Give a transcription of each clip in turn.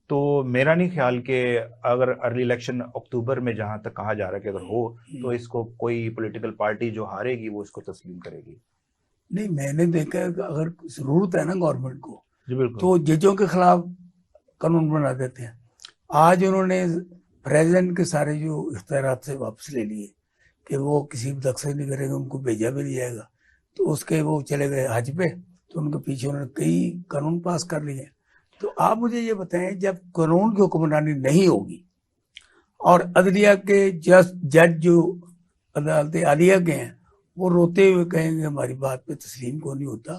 तो मेरा नहीं ख्याल कि अगर अर्ली इलेक्शन अक्टूबर में जहां तक कहा जा रहा है कि अगर हो तो इसको कोई पॉलिटिकल पार्टी जो हारेगी वो इसको तस्लीम करेगी। नहीं, मैंने देखा है कि अगर जरूरत है ना गवर्नमेंट को, जी बिल्कुल। तो जजों के खिलाफ कानून बना देते हैं। आज उन्होंने प्रेसिडेंट के सारे जो इख्तियारात से वापस ले लिए कि वो किसी भी दखल नहीं करेंगे, उनको भेजा भी नहीं जाएगा। तो उसके वो चले गए हज पे, तो उनके पीछे उन्होंने कई कानून पास कर लिए। तो आप मुझे ये बताएं, जब कानून की हुक्मरानी नहीं होगी और अदलिया के जज जो अदालत आलिया के हैं वो रोते हुए कहेंगे हमारी बात पे तस्लीम को नहीं होता,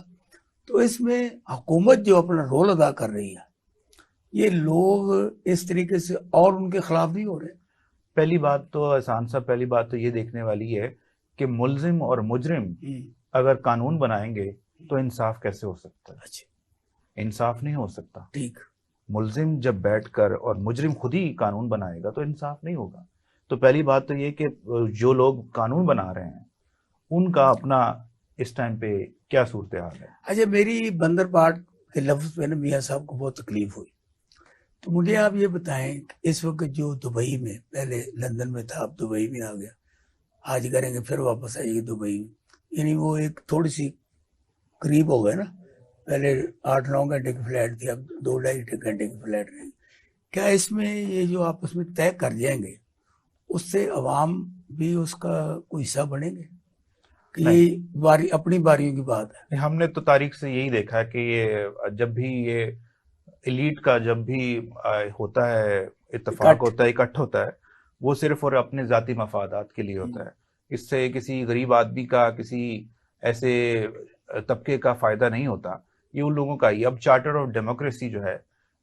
तो इसमें हुकूमत जो अपना रोल अदा कर रही है, ये लोग इस तरीके से और उनके खिलाफ नहीं हो रहे। पहली बात तो एहसान साहब, पहली बात तो ये देखने वाली है कि मुल्जिम और मुजरिम अगर कानून बनाएंगे तो इंसाफ कैसे हो सकता है? अच्छा, इंसाफ नहीं हो सकता। ठीक। मुल्जिम जब बैठकर और मुजरिम खुद ही कानून बनाएगा तो इंसाफ नहीं होगा। तो पहली बात तो ये कि जो लोग कानून बना रहे हैं उनका अपना इस टाइम पे क्या सूरत हाल है? अच्छा, मेरी बंदर पाठ के लफ्ज पे ना मियाँ साहब को बहुत तकलीफ हुई। तो मुझे आप ये बताएं कि इस वक्त जो दुबई में, पहले लंदन में था अब दुबई में आ गया, आज करेंगे फिर वापस आएगी दुबई में, यानी वो एक थोड़ी सी करीब हो गए ना। पहले 8-9 घंटे की फ्लाइट थी, अब 2-2.5 घंटे की फ्लाइट रहेगी। क्या इसमें ये जो आपस में तय कर जाएंगे उससे अवाम भी उसका कोई हिस्सा बनेंगे कि नहीं, ये बारी अपनी बारियों की बात है? हमने तो तारीख से यही देखा है कि ये जब भी ये एलीट का जब भी होता है, इत्तेफाक इकट्ठ। होता है, इकट्ठ होता है, वो सिर्फ और अपने जाती मफादात के लिए होता है। इससे किसी गरीब आदमी का, किसी ऐसे तबके का फायदा नहीं होता। ये उन लोगों का ही, अब चार्टर ऑफ डेमोक्रेसी जो है,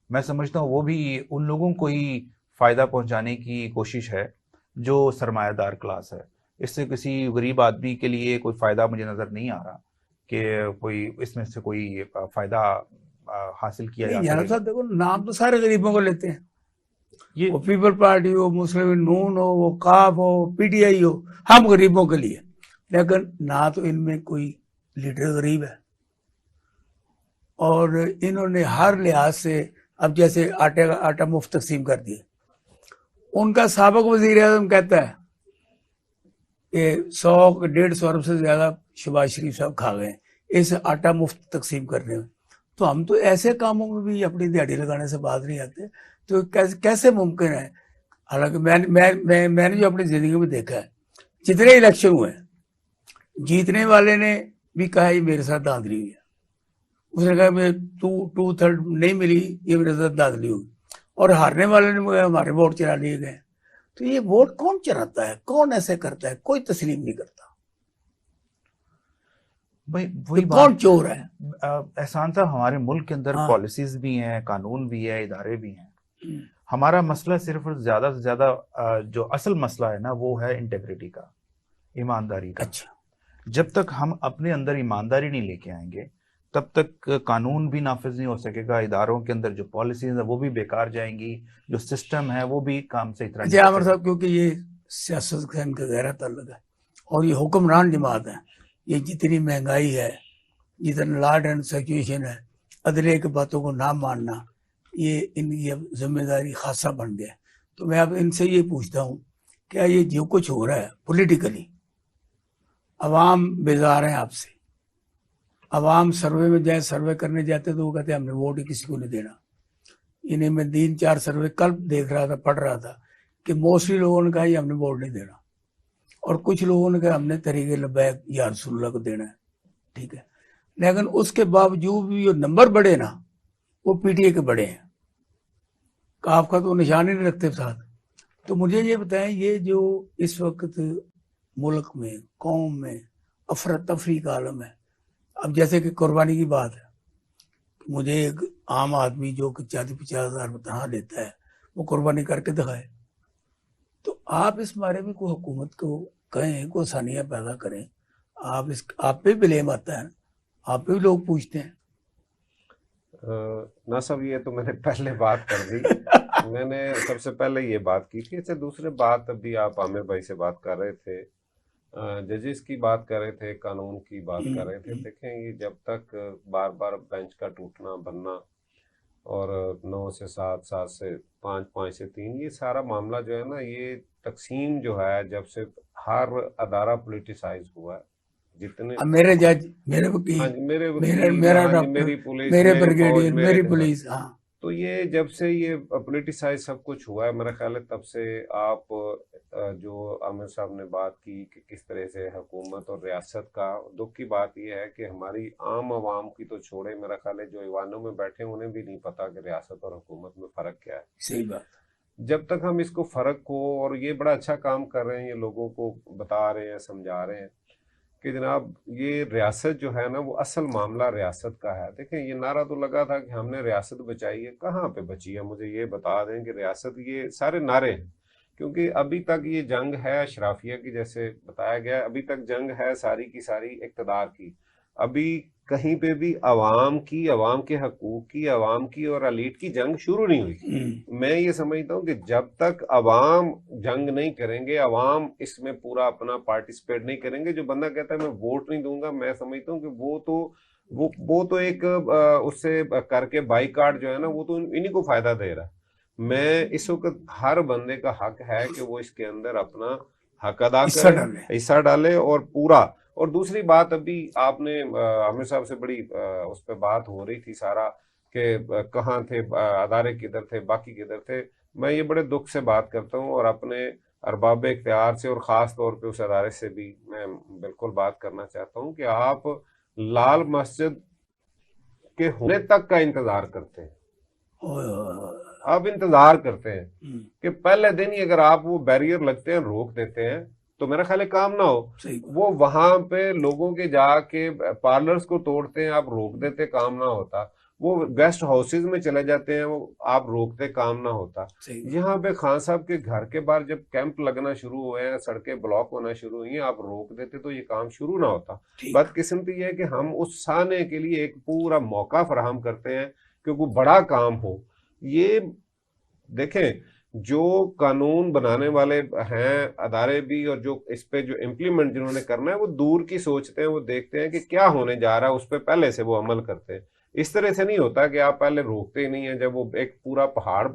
मैं समझता हूँ वो भी उन लोगों को ही फायदा पहुंचाने की कोशिश है जो सरमायादार क्लास है। इससे किसी गरीब आदमी के लिए कोई फायदा मुझे नजर नहीं आ रहा कि कोई इसमें से कोई फायदा हासिल किया नहीं जा यार सकेगा। साहब, देखो नाम तो सारे गरीबों को लेते हैं। ये वो पीपल पार्टी हो, मुस्लिम नून हो, वो काफ हो, पीटीआई हो, हम गरीबों के लिए। लेकिन ना तो इनमें कोई लीडर गरीब है, और इन्होंने हर लिहाज से, अब जैसे आटे का आटा मुफ्त तकसीम कर दिया। उनका सबक वजीर आजम कहता है कि 100-150 अरब से ज्यादा शहबाज शरीफ साहब खा गए इस आटा मुफ्त तकसीम करने में। तो हम तो ऐसे कामों में भी अपनी दिहाड़ी लगाने से बात नहीं आते। तो कैसे कैसे मुमकिन है? हालांकि मैंने जो अपनी जिंदगी में देखा है, जितने इलेक्शन हुए, जीतने वाले ने भी कहा ये मेरे साथ धांधली हुई है। उसने कहा मैं 2/3 नहीं मिली, ये मेरे साथ धांधली हुई। और हारने वाले ने कहा हमारे वोट चरा लिए गए। तो ये वोट कौन चराता है, कौन ऐसे करता है? कोई तस्लीम नहीं करता। भाई तो वही कौन बात। चोर है? एहसान साहब, हमारे मुल्क के अंदर हाँ। पॉलिसीज भी हैं, कानून भी है, इदारे भी हैं। हमारा मसला सिर्फ और ज्यादा से ज्यादा जो असल मसला है ना वो है इंटेग्रिटी का, ईमानदारी का। अच्छा। जब तक हम अपने अंदर ईमानदारी नहीं लेके आएंगे तब तक कानून भी नाफिज नहीं हो सकेगा, इदारों के अंदर जो पॉलिसीज है वो भी बेकार जाएंगी, जो सिस्टम है वो भी काम सही तरह नहीं अच्छा कर आमिर सकेगा। साहब, क्योंकि ये सियासत का इनका गहरा ताल्लुक है और ये हुक्मरान जमात है, ये जितनी महंगाई है, जितना लॉर्ड एंड सिचुएशन है, अदले की बातों को ना मानना, ये इनकी अब जिम्मेदारी खासा बन गया है। तो मैं अब इनसे ये पूछता हूँ, क्या ये जो कुछ हो रहा है पॉलिटिकली, अवाम बेजार है आपसे? अवाम सर्वे में जाए, सर्वे करने जाते तो वो कहते हैं हमने वोट ही किसी को नहीं देना। इन्हें मैं 3-4 सर्वे कल देख रहा था, पढ़ रहा था कि मोस्टली लोगों ने कहा ये हमने वोट नहीं देना, और कुछ लोगों ने कहा हमने तरीके लबैक या रसूलुल्लाह को देना है। ठीक है, लेकिन उसके बावजूद भी जो नंबर बढ़े ना, वो पीटीए के बड़े हैं। आपका तो निशान ही नहीं रखते साथ। तो मुझे ये बताएं, ये जो इस वक्त मुल्क में, कौम में अफरा तफरी का आलम है, अब जैसे कि कुर्बानी की बात है, मुझे एक आम आदमी जो कि 40-50 हज़ार तनख्वाह लेता है वो कुर्बानी करके दिखाए। तो आप इस बारे में कोई हुकूमत को कहें, कोई आसानियाँ पैदा करें। आप पे ब्लेम आता है, आप पे भी लोग पूछते हैं। ना सब, ये तो मैंने पहले बात कर दी। मैंने सबसे पहले ये बात की थी। अच्छा, दूसरे बात, अभी आप आमिर भाई से बात कर रहे थे, जजेस की बात कर रहे थे, कानून की बात कर रहे थे। देखें, ये जब तक बार बार बेंच का टूटना बनना, और 9 से 7, 7 से 5, 5 से 3, ये सारा मामला जो है ना, ये तकसीम जो है जब से हर अदारा पोलिटिसाइज हुआ है, जितने अब मेरे जज, मेरे हाँ वकील, जी, मेरे मेरा वकील, मेरा हाँ जी, डॉक्टर, मेरी पुलिस, मेरे मेरी फौज, ब्रिगेडियर, मेरे मेरी हाँ, पुलिस। हाँ, तो ये जब से ये पोलिटिसाइज सब कुछ हुआ है, मेरा ख्याल है तब से आप जो आमिर साहब ने बात की कि किस तरह से हुकूमत और रियासत का, दुख की बात ये है कि हमारी आम आवाम की तो छोड़े, मेरा ख्याल है जो ईवानों में बैठे हैं उन्हें भी नहीं पता कि रियासत और हुकूमत में फ़र्क क्या है। सही बात। जब तक हम इसको फ़र्क को, और ये बड़ा अच्छा काम कर रहे हैं, ये लोगों को बता रहे हैं, समझा रहे हैं कि जनाब ये रियासत जो है ना, वो असल मामला रियासत का है। देखें, ये नारा तो लगा था कि हमने रियासत बचाई है, कहाँ पे बची है? मुझे ये बता दें कि रियासत, ये सारे नारे हैं, क्योंकि अभी तक ये जंग है अशराफिया की, जैसे बताया गया, अभी तक जंग है सारी की सारी इक़्तिदार की। अभी कहीं पे भी अवाम की, अवाम के हकूक की, अवाम की और एलीट की जंग शुरू नहीं हुई। मैं ये समझता हूँ कि जब तक अवाम जंग नहीं करेंगे, अवाम इसमें पूरा अपना पार्टिसिपेट नहीं करेंगे, जो बंदा कहता है मैं वोट नहीं दूंगा, मैं समझता हूँ कि वो तो एक उससे करके बाईकाट जो है ना, वो तो इन्हीं को फायदा दे रहा है। मैं इस वक्त हर बंदे का हक है कि वो इसके अंदर अपना हक अदा हिस्सा करे, डाले। हिस्सा डाले और पूरा। और दूसरी बात, अभी आपने आमिर साहब से बड़ी उस पर बात हो रही थी सारा कि कहाँ थे, अदारे किधर थे, बाकी किधर थे। मैं ये बड़े दुख से बात करता हूँ और अपने अरबाब इख्तियार से और ख़ास तौर पे उस अदारे से भी मैं बिल्कुल बात करना चाहता हूँ कि आप लाल मस्जिद के होने तक का इंतज़ार करते हैं, ओए होए होए। आप इंतज़ार करते हैं हम्म, कि पहले दिन ही अगर आप वो बैरियर लगते हैं, रोक देते हैं, तो मेरा ख्याल है काम ना हो। सही बात। वो वहां पे लोगों के जाके पार्लर्स को तोड़ते हैं, आप रोक देते, काम ना होता। वो गेस्ट हाउसेज में चले जाते हैं, वो आप रोकते, काम ना होता। सही बात। यहाँ पे खान साहब के घर के बाहर जब कैंप लगना शुरू हुए हैं, सड़कें ब्लॉक होना शुरू हुई हैं, आप रोक देते तो ये काम शुरू ना होता। ठीक। बदकिस्मती ये है कि हम उस साने के लिए एक पूरा मौका फराहम करते हैं कि वो बड़ा काम हो। ये देखें, जो कानून बनाने वाले हैं अदारे भी, और जो इस पे जो इम्प्लीमेंट जिन्होंने करना है, वो दूर की सोचते हैं, वो देखते हैं कि क्या होने जा रहा है, उस पर पहले से वो अमल करते हैं। इस तरह से नहीं होता कि आप पहले रोकते ही नहीं है, जब वो एक पूरा पहाड़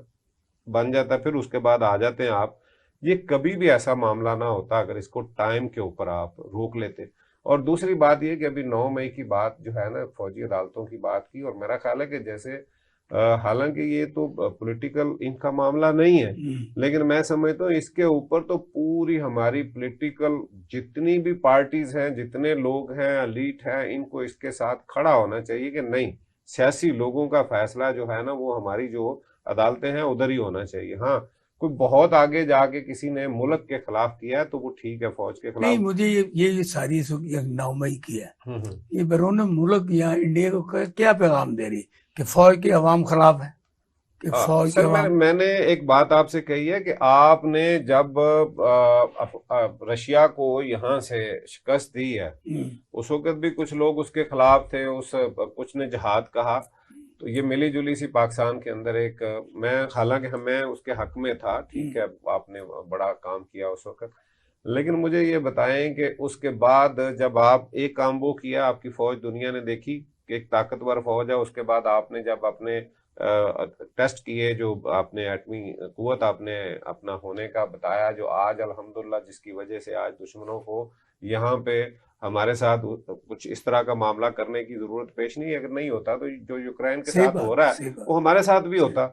बन जाता है फिर उसके बाद आ जाते हैं आप। ये कभी भी ऐसा मामला ना होता अगर इसको टाइम के ऊपर आप रोक लेते। और दूसरी बात ये कि अभी 9 मई की बात जो है ना, फौजी अदालतों की बात की, और मेरा ख्याल है कि जैसे हालांकि ये तो पॉलिटिकल इनका मामला नहीं है, लेकिन मैं समझता हूँ इसके ऊपर तो पूरी हमारी पॉलिटिकल जितनी भी पार्टीज हैं, जितने लोग हैं, एलीट हैं, इनको इसके साथ खड़ा होना चाहिए कि नहीं, सियासी लोगों का फैसला जो है ना, वो हमारी जो अदालतें हैं उधर ही होना चाहिए। हाँ, कोई बहुत आगे जाके किसी ने मुल्क के खिलाफ किया है तो वो ठीक है, फौज के नहीं, खिलाफ। मुझे ये सारी 9 मई की है, हम्म। ये बैरून मुल्क या इंडिया को क्या पैगाम दे रही कि फौज की आवाम खिलाफ है, कि फौज की सर, आवाम। मैंने एक बात आपसे कही है कि आपने जब रशिया को यहाँ से शिकस्त दी है, उस वक्त भी कुछ लोग उसके खिलाफ थे, उस कुछ ने जिहाद कहा, तो ये मिली जुली सी पाकिस्तान के अंदर एक, मैं हालांकि मैं उसके हक में था, ठीक है, आपने बड़ा काम किया उस वक्त, लेकिन मुझे ये बताएं कि उसके बाद जब आप एक काम वो किया, आपकी फौज दुनिया ने देखी कि एक ताकतवर फौज है, उसके बाद आपने जब अपने टेस्ट किए, जो आपने एटमी कुव्वत आपने अपना होने का बताया, जो आज अल्हम्दुलिल्लाह जिसकी वजह से आज दुश्मनों को यहाँ पे हमारे साथ कुछ इस तरह का मामला करने की जरूरत पेश नहीं, अगर नहीं होता तो जो यूक्रेन के साथ हो रहा है वो हमारे साथ भी होता।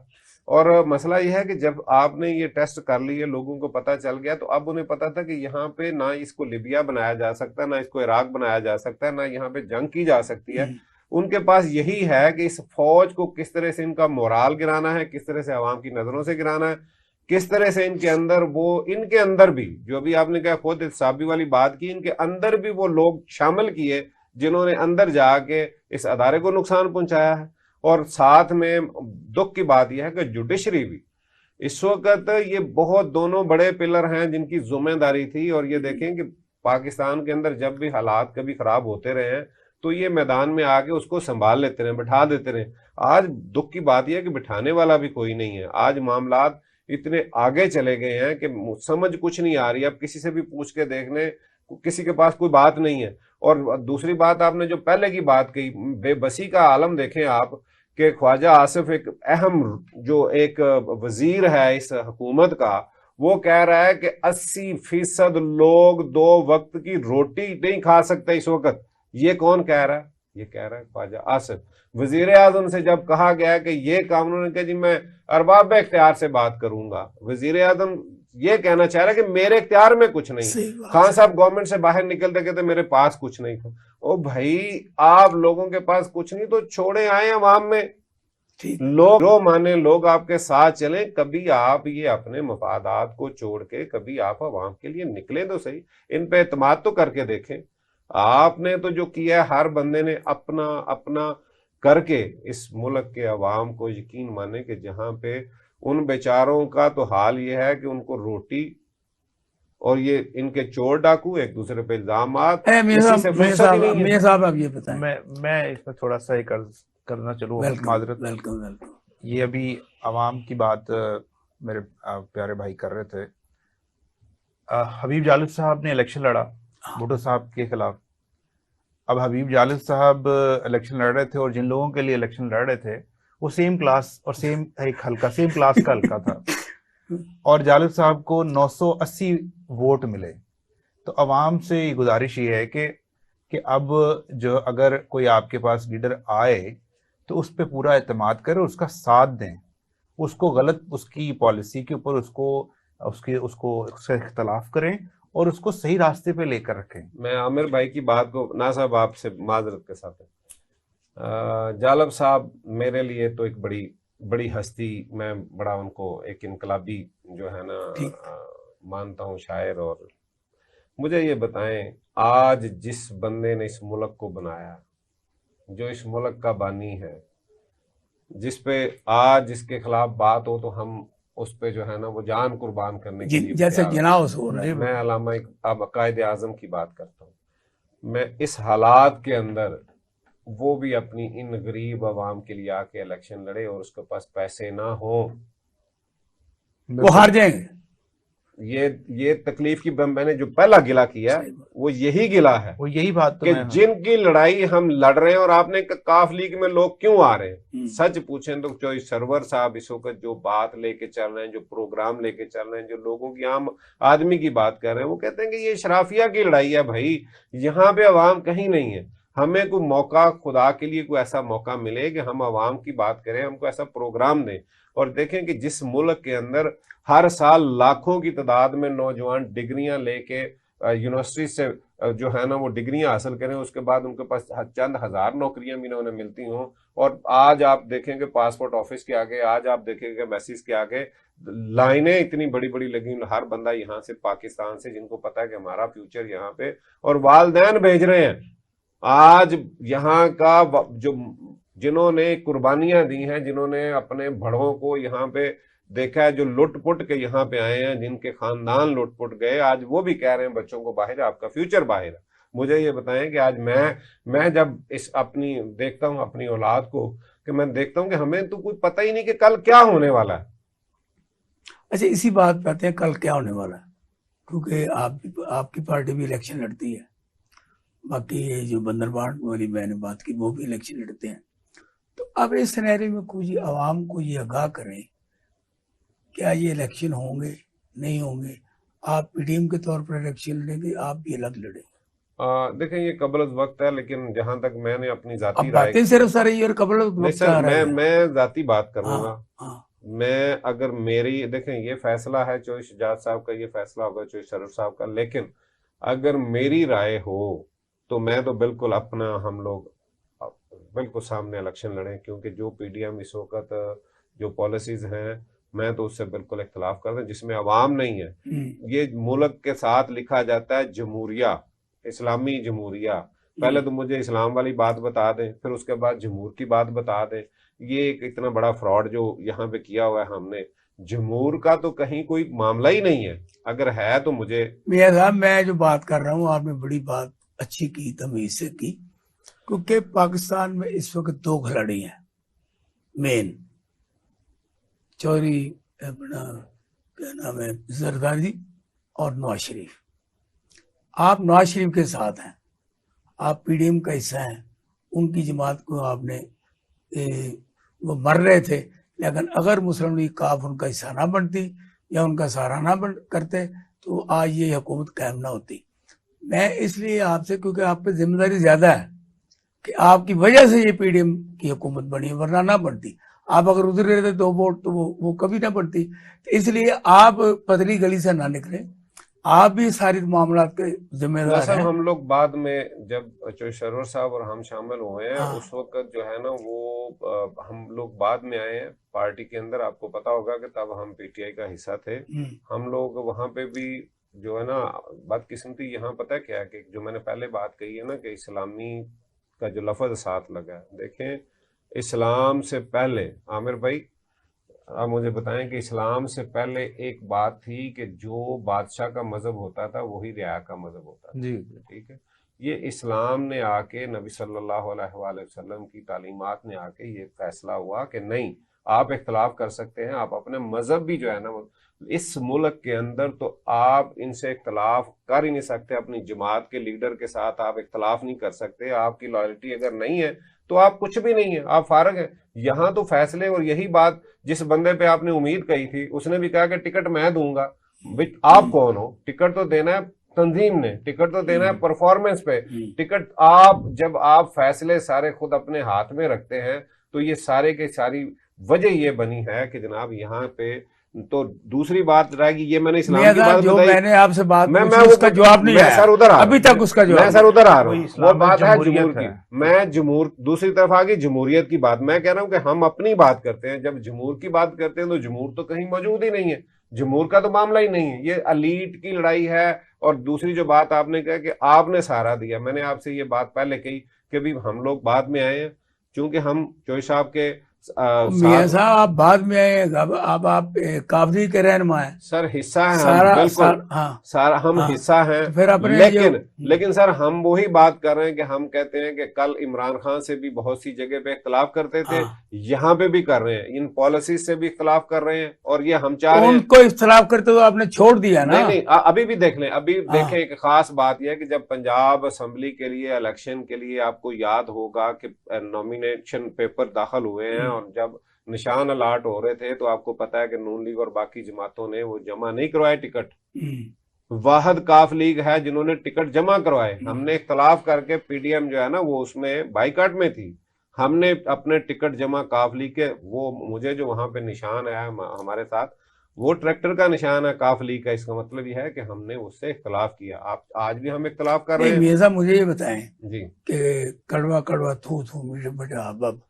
और मसला यह है कि जब आपने ये टेस्ट कर लिए, लोगों को पता चल गया, तो अब उन्हें पता था कि यहाँ पे ना इसको लिबिया बनाया जा सकता, ना इसको इराक बनाया जा सकता, ना यहाँ पे जंग की जा सकती है। उनके पास यही है कि इस फौज को किस तरह से इनका मोराल गिराना है, किस तरह से आवाम की नजरों से गिराना है, किस तरह से इनके अंदर इनके अंदर भी, जो अभी आपने कहा खुद इत्साबी वाली बात की, इनके अंदर भी वो लोग शामिल किए जिन्होंने अंदर जाके इस अदारे को नुकसान पहुंचाया है। और साथ में दुख की बात यह है कि जुडिशरी भी इस वक्त, ये बहुत दोनों बड़े पिलर हैं जिनकी जिम्मेदारी थी। और ये देखें कि पाकिस्तान के अंदर जब भी हालात कभी खराब होते रहे हैं तो ये मैदान में आके उसको संभाल लेते रहे, बिठा देते रहे। आज दुख की बात यह है कि बिठाने वाला भी कोई नहीं है। आज मामलात इतने आगे चले गए हैं कि समझ कुछ नहीं आ रही। अब किसी से भी पूछ के देखने, किसी के पास कोई बात नहीं है। और दूसरी बात, आपने जो पहले की बात कही, बेबसी का आलम देखें आप, कि ख्वाजा आसिफ एक अहम जो एक वजीर है इस हुकूमत का, वो कह रहा है कि 80% लोग 2 वक्त की रोटी नहीं खा सकते इस वक्त। ये कौन कह रहा है? ये कह रहा है ख्वाजा आसिफ। वजीर आजम से जब कहा गया कि ये काम, उन्होंने कहा जी मैं अरबाब इख्तियार से बात करूंगा। वजीर आजम ये कहना चाह रहा है कि मेरे इख्तियार में कुछ नहीं। खान साहब गवर्नमेंट से बाहर निकलते कहते मेरे पास कुछ नहीं था। ओ भाई, आप लोगों के पास कुछ नहीं तो छोड़े आए अवाम में, लोग जो माने, लोग आपके साथ चले। कभी आप ये अपने मफादात को छोड़ के कभी आप अवाम के लिए निकले तो सही, इन पे एतमाद तो करके देखें। आपने तो जो किया है, हर बंदे ने अपना अपना करके इस मुल्क के अवाम को यकीन माने कि जहां पे उन बेचारों का तो हाल ये है कि उनको रोटी और ये इनके चोर डाकू एक दूसरे पे इल्जामात, इसी से फुर्सत ही नहीं है। साहब आप ये बताएं। मैं इसमें थोड़ा सा एक अर्ज करना चलूँ, माजरत। वेलकम। ये अभी अवाम की बात मेरे प्यारे भाई कर रहे थे। हबीब जालिब साहब ने इलेक्शन लड़ा भुट्टो साहब के खिलाफ। अब हबीब जालिब साहब इलेक्शन लड़ रहे थे और जिन लोगों के लिए इलेक्शन लड़ रहे थे वो सेम क्लास और सेम क्लास का हल्का था, और जालिब साहब को 980 वोट मिले। तो अवाम से गुजारिश ये है कि अब जो अगर कोई आपके पास लीडर आए तो उस पर पूरा एतमाद करें, उसका साथ दें, उसको गलत उसकी पॉलिसी के ऊपर उससे इख्तलाफ करें और उसको सही रास्ते पे लेकर रखें। मैं आमिर भाई की बात को ना साहब आपसे माजरत के साथ जालिब साहब मेरे लिए तो एक बड़ी हस्ती, मैं बड़ा उनको एक इनकलाबी जो है ना मानता हूँ शायर। और मुझे ये बताएं, आज जिस बंदे ने इस मुल्क को बनाया, जो इस मुल्क का बानी है, जिस पे आज जिसके खिलाफ बात हो तो हम उस पे जो है ना वो जान कुर्बान करने के लिए, जैसे जिनास हो रहा है। मैं अल्लामा कायद आजम की बात करता हूँ। मैं इस हालात के अंदर वो भी अपनी इन गरीब आवाम के लिए आके इलेक्शन लड़े और उसके पास पैसे ना हो, वो हार जाएंगे। ये तकलीफ की मैंने जो पहला गिला किया वो यही गिला है, वो यही बात तो कि जिनकी लड़ाई हम लड़ रहे हैं। और आपने काफ लीग में लोग क्यों आ रहे हैं, सच पूछें तो जो सरवर साहब इस वक्त जो बात लेके चल रहे हैं, जो प्रोग्राम लेके चल रहे हैं, जो लोगों की आम आदमी की बात कर रहे हैं, वो कहते हैं कि ये शराफिया की लड़ाई है। भाई, यहाँ पे अवाम कहीं नहीं है। हमें कोई मौका, खुदा के लिए कोई ऐसा मौका मिले कि हम अवाम की बात करें, हमको ऐसा प्रोग्राम दें। और देखें कि जिस मुल्क के अंदर हर साल लाखों की तादाद में नौजवान डिग्रियां लेके यूनिवर्सिटी से जो है ना वो डिग्रियां हासिल करें, उसके बाद उनके पास चंद हजार नौकरियां भी उन्हें मिलती हों। और आज आप देखेंगे पासपोर्ट ऑफिस के आगे, आज आप देखेंगे मैसेज के आगे लाइनें इतनी बड़ी बड़ी लगी, हर बंदा यहाँ से, पाकिस्तान से, जिनको पता है कि हमारा फ्यूचर यहाँ पे, और वालदैन भेज रहे हैं। आज यहाँ का जो जिन्होंने कुर्बानियां दी हैं, जिन्होंने अपने बड़ों को यहाँ पे देखा है, जो लुट पुट के यहाँ पे आए हैं, जिनके खानदान लुट पुट गए, आज वो भी कह रहे हैं बच्चों को बाहर, आपका फ्यूचर बाहर है। मुझे ये बताएं कि आज मैं जब इस अपनी देखता हूँ अपनी औलाद को, कि मैं देखता हूँ कि हमें तो कुछ पता ही नहीं कि कल क्या होने वाला है। अच्छा, इसी बात पे आते हैं, कल क्या होने वाला है, क्योंकि आपकी पार्टी भी इलेक्शन लड़ती है, बाकी ये जो बंदरबांट वाली मैंने बात की वो भी इलेक्शन लड़ते हैं। तो अब इस सिनेरियो में कुछ आवाम को ये आगाह करें, क्या ये इलेक्शन होंगे, नहीं होंगे, आप पीडीएम के तौर पर इलेक्शन लड़ेंगे, आप भी अलग लड़ेंगे? देखें, ये कबल वक्त है, लेकिन जहां तक मैंने अपनी जाती राय, बातें सिर्फ सारे ये कबल वक्त आ रहा है। मैं जाती बात करूंगा। हाँ। मैं अगर मेरी, देखें ये फैसला है चौधरी शुजात साहब का, ये फैसला होगा चौधरी शरीफ साहब का, लेकिन अगर मेरी राय हो तो मैं तो बिल्कुल अपना, हम लोग बिल्कुल सामने इलेक्शन लड़े, क्योंकि जो पीडीएम इस वक्त जो पॉलिसीज हैं, मैं तो उससे बिल्कुल इख्तलाफ करता हूं, जिसमें अवाम नहीं है। ये मुल्क के साथ लिखा जाता है जमहूरिया, इस्लामी जमहूरिया। पहले तो मुझे इस्लाम वाली बात बता दें, फिर उसके बाद जमहूर की बात बता दें। ये एक इतना बड़ा फ्रॉड जो यहाँ पे किया हुआ है हमने, जमहूर का तो कहीं कोई मामला ही नहीं है। अगर है तो मुझे, मियां साहब, मैं जो बात कर रहा हूँ, आपने बड़ी बात अच्छी की, तमीज से की, क्योंकि पाकिस्तान में इस वक्त 2 खिलाड़ी हैं मेन, चौधरी अपना क्या नाम है, जरदारी और नवाज शरीफ। आप नवाज शरीफ के साथ हैं, आप पीडीएम का हिस्सा हैं, उनकी जमात को आपने वो मर रहे थे। लेकिन अगर मुस्लिम लीग काफ उनका हिस्सा ना बनती या उनका सहारा ना करते तो आज ये हुकूमत कायम ना होती। मैं इसलिए आपसे, क्योंकि आप पे जिम्मेदारी ज्यादा है कि आपकी वजह से ये पीडीएम की हुकूमत बनी, वरना ना बनती। आप अगर उधर रहते 2 वोट तो वो कभी ना बनती। तो इसलिए आप पतली गली से ना निकले, आप भी सारी मामला के जिम्मेदार सर हैं। हम लोग बाद में जब जो सरवर साहब और हम शामिल हुए हैं, हाँ। उस वक्त जो है ना वो हम लोग बाद में आए हैं पार्टी के अंदर। आपको पता होगा कि तब हम पीटीआई का हिस्सा थे। हम लोग वहां पे भी जो है ना, बदकिस्मती यहाँ पता है क्या है कि जो मैंने पहले बात कही है ना कि इस्लामी का जो लफ्ज साथ लगा है, देखें इस्लाम से पहले, आमिर भाई आप मुझे बताएं कि इस्लाम से पहले एक बात थी कि जो बादशाह का मजहब होता था वही रिया का मजहब होता था। जी। ठीक है, ये इस्लाम ने आके, नबी सल्लल्लाहु अलैहि वसल्लम की तालीमात ने आके ये फैसला हुआ कि नहीं, आप इख्तलाफ कर सकते हैं, आप अपने मजहब भी जो है ना, इस मुल्क के अंदर तो आप इनसे इख्तलाफ कर ही नहीं सकते। अपनी जमात के लीडर के साथ आप इख्तलाफ नहीं कर सकते। आपकी लॉयल्टी अगर नहीं है तो आप कुछ भी नहीं है, आप फारग हैं। यहाँ तो फैसले, और यही बात जिस बंदे पे आपने उम्मीद कही थी उसने भी कहा कि टिकट मैं दूंगा। भाई आप कौन हो? टिकट तो देना है तंजीम ने, टिकट तो देना है परफॉर्मेंस पे। टिकट आप, जब आप फैसले सारे खुद अपने हाथ में रखते हैं तो ये सारे के सारी वजह ये बनी है कि जनाब यहाँ पे तो दूसरी बात रहेगी। ये मैंने इस्लाम की बात जो बताई, मैंने आपसे बात मैं उसका जवाब नहीं आया सर उधर आ अभी तक, उसका जवाब मैं सर उधर आ रहा हूँ। वो बात है जमहूरियत जमहूर की, मैं जमहूर, दूसरी तरफ आ गई जमहूरियत की बात। मैं कह रहा हूँ कि हम अपनी बात करते हैं, जब जमहूर की बात करते हैं तो जमहूर तो कहीं मौजूद ही नहीं है, जमहूर का तो मामला ही नहीं है, ये अलीट की लड़ाई है। और दूसरी जो बात आपने कहा कि आपने सहारा दिया, मैंने आपसे ये बात पहले कही कि भी हम लोग बाद में आए हैं, क्योंकि हम चोई साहब के मियां साहब आप बाद में आए, अब आप काबरी के रहनुमा हैं सर, हिस्सा है सारा, हम, बिल्कुल हाँ, सारा हम हाँ, हिस्सा हैं। तो फिर अपने लेकिन सर हम वही बात कर रहे हैं कि हम कहते हैं कि कल इमरान खान से भी बहुत सी जगह पे इख्तलाफ करते थे, यहाँ पे भी कर रहे हैं, इन पॉलिसीज से भी इख्तलाफ कर रहे हैं, और ये हम चाह रहे हैं उनको इख्तलाफ करते तो आपने छोड़ दिया ना। नहीं, अभी भी देख लें, अभी देखें, एक खास बात यह है कि जब पंजाब असेंबली के लिए इलेक्शन के लिए, आपको याद होगा कि नॉमिनेशन पेपर दाखिल हुए हैं, और जब निशान अलाट हो रहे थे तो आपको पता है कि नून लीग और बाकी जमातों ने वो जमा नहीं करवाए टिकट। वाहद काफ लीग है जिन्होंने टिकट जमा करवाए। हमने इख्तलाफ करके, पीडीएम जो है ना वो उसमें बाइकाट में थी, हमने अपने टिकट जमा काफ लीग के, वो मुझे जो वहां पे निशान आया हमारे साथ, वो ट्रैक्टर का निशान है काफ लीग का। इसका मतलब यह है कि हमने उससे इख्तलाफ किया। आप आज भी हम इख्तलाफ कर रहे हैं। मिर्जा मुझे ये बताएं जी कि कड़वा कड़वा थू थू मीठे मीठे हबब,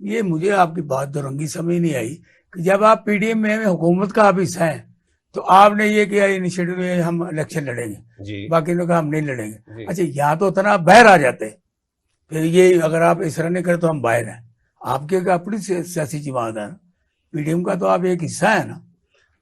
ये मुझे आपकी बात दुरंगी समझ नहीं आई कि जब आप पीडीएम में हुकूमत का आप हिस्सा हैं तो आपने ये किया इनिशिएटिव में हम इलेक्शन लड़ेंगे जी, बाकी लोग हम नहीं लड़ेंगे। अच्छा, यहाँ तो उतना बाहर आ जाते, फिर ये अगर आप इस तरह नहीं करें तो हम बाहर हैं। आपके अपनी सियासी जमात है, पीडीएम का तो आप एक हिस्सा है ना,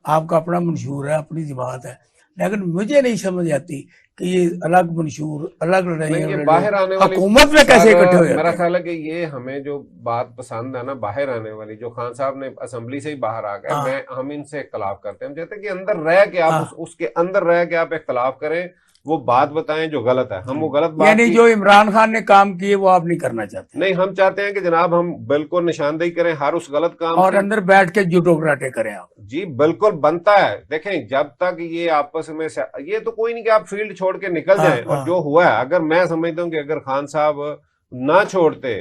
आपका अपना मंशूर है, अपनी जमात है। लेकिन मुझे नहीं समझ आती कि ये अलग मंशूर, अलग लड़ाई, बाहर आने वाली हुकूमत में कैसे इकट्ठे हो जाते हैं। मेरा ख्याल है कि ये हमें जो बात पसंद है ना, बाहर आने वाली, जो खान साहब ने असेंबली से ही बाहर आ गए, हम इनसे इख्तलाफ करते हैं। हम चाहते हैं कि अंदर रह के आप उसके अंदर रह के आप इख्तलाफ करें, वो बात बताएं जो गलत है। हम वो गलत बात, यानी जो इमरान खान ने काम किए वो आप नहीं करना चाहते? नहीं, हम चाहते हैं कि जनाब हम बिल्कुल निशानदेही करें हर उस गलत काम और अंदर बैठ के जूडो कराटे करें आप। जी बिल्कुल बनता है। देखें, जब तक ये आपस में, ये तो कोई नहीं कि आप फील्ड छोड़ के निकल जाएं। और जो हुआ है, अगर मैं समझता हूँ कि अगर खान साहब ना छोड़ते,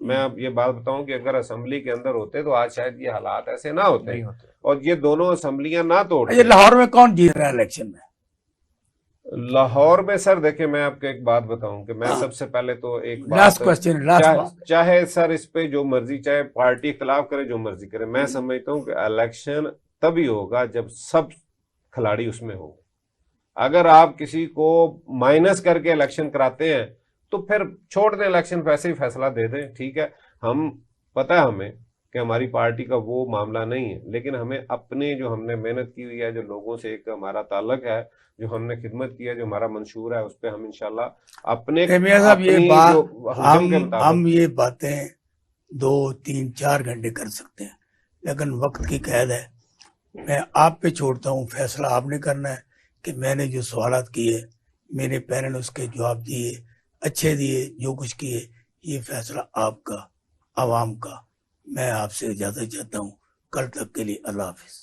मैं अब ये बात बताऊं कि अगर असेंबली के अंदर होते तो आज शायद ये हालात ऐसे ना होते, और ये दोनों असेंबलियां ना तोड़ते। लाहौर में कौन जीत रहा है इलेक्शन में? लाहौर में सर देखिए, मैं आपको एक बात बताऊं कि मैं सबसे पहले तो एक लास्ट क्वेश्चन, चाहे सर इस पे जो मर्जी, चाहे पार्टी इख्तलाफ करे, जो मर्जी करे, मैं समझता हूं कि इलेक्शन तभी होगा जब सब खिलाड़ी उसमें हो। अगर आप किसी को माइनस करके इलेक्शन कराते हैं तो फिर छोड़ दें इलेक्शन, वैसे ही फैसला दे दें, ठीक है। हम पता है हमें कि हमारी पार्टी का वो मामला नहीं है, लेकिन हमें अपने जो हमने मेहनत की हुई है, जो लोगों से एक हमारा ताल्लुक है, जो हमने खिदमत की है, जो हमारा मंशूर है, उस पर हम इंशाल्लाह अपने हम ये बातें 2, 3, 4 घंटे कर सकते हैं, लेकिन वक्त की कैद है। मैं आप पे छोड़ता हूँ, फैसला आपने करना है कि मैंने जो सवालात किए, मेरे पैनल उसके जवाब दिए, अच्छे दिए, जो कुछ किए, ये फैसला आपका, आवाम का। मैं आपसे इजाजत चाहता हूँ। कल तक के लिए अल्लाह हाफिज।